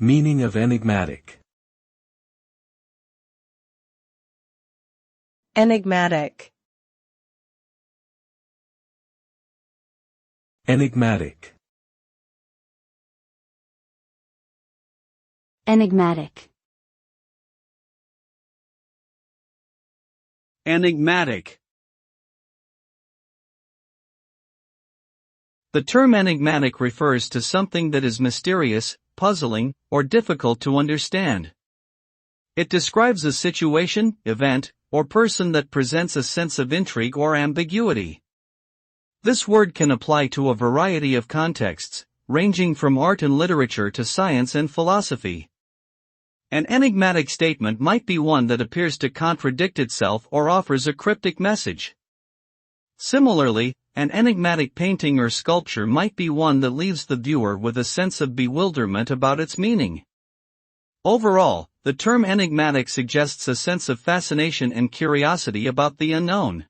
Meaning of enigmatic. Enigmatic. Enigmatic. Enigmatic. Enigmatic. The term enigmatic refers to something that is mysterious, puzzling, or difficult to understand. It describes a situation, event, or person that presents a sense of intrigue or ambiguity. This word can apply to a variety of contexts, ranging from art and literature to science and philosophy. An enigmatic statement might be one that appears to contradict itself or offers a cryptic message. Similarly, an enigmatic painting or sculpture might be one that leaves the viewer with a sense of bewilderment about its meaning. Overall, the term enigmatic suggests a sense of fascination and curiosity about the unknown.